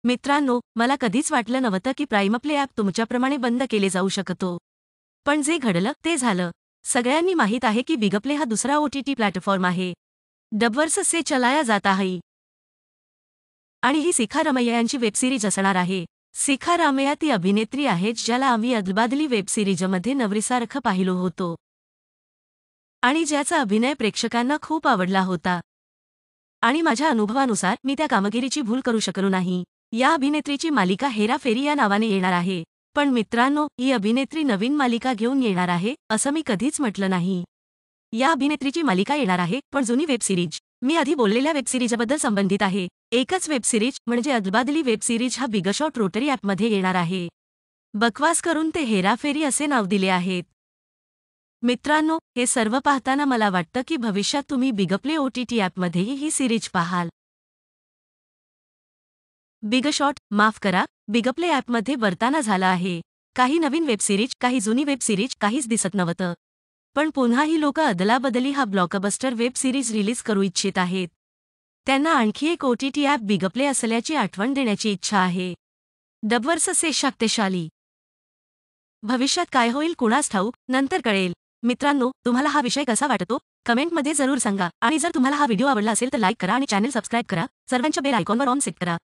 मित्रांनो, मला कधीच वाटलं नव्हतं की प्राइम प्ले ॲप तुमच्याप्रमाणे बंद केले जाऊ शकतो. पण जे घडलं ते झालं. सगळ्यांनी माहीत आहे की बिग प्ले हा दुसरा OTT प्लॅटफॉर्म आहे. डबवर्स से चलाया जाता है. आणि ही शिखा रमैया यांची वेबसिरीज असणार आहे. शिखा रमैया ती अभिनेत्री आहे ज्याला आम्ही अदलाबदली वेबसिरीजमध्ये नवरीसारखं पाहिलो होतो. आणि ज्याचा अभिनय प्रेक्षकांना खूप आवडला होता. आणि माझ्या अनुभवानुसार मी त्या कामगिरीची भूल करू शकलो नाही. या अभिनेत्रीची मालिका हेराफेरी या नावाने येणार आहे. पण मित्रांनो, ही अभिनेत्री नवीन मालिका घेऊन येणार आहे, असं मी कधीच म्हटलं नाही. या अभिनेत्रीची मालिका येणार आहे, पण जुनी वेबसिरीज. मी आधी बोललेल्या वेबसिरीजबद्दल संबंधित आहे. एकच वेबसिरीज म्हणजे अदलाबदली वेबसिरीज हा बिग शॉट रोटरी ॲपमध्ये येणार आहे. बकवास करून ते हेराफेरी असे नाव दिले आहेत. मित्रांनो, हे सर्व पाहताना मला वाटतं की भविष्यात तुम्ही बिग प्ले OTT ॲपमध्येही ही सिरीज पाहाल. बिग शॉट, माफ करा, बिग प्ले ॲपमध्ये बरताना झाला आहे. काही नवीन वेबसिरीज, काही जुनी वेबसिरीज, काहीच दिसत नव्हतं. पण पुन्हा ही लोकं अदलाबदली हा ब्लॉकबस्टर वेब सिरीज रिलीज करू इच्छित आहेत. त्यांना आणखी एक OTT ॲप बिग प्ले असल्याची आठवण देण्याची इच्छा आहे. डबवर्स से शक्तिशाली. भविष्यात काय होईल कुणास ठाऊक, नंतर कळेल. मित्रांनो, तुम्हाला हा विषय कसा वाटतो? कमेंटमध्ये जरूर सांगा. आणि जर तुम्हाला हा व्हिडिओ आवडला असेल तर लाईक करा आणि चॅनल सबस्क्राईब करा. सर्वांच्या बेल आयकॉनवर ऑन सेट करा.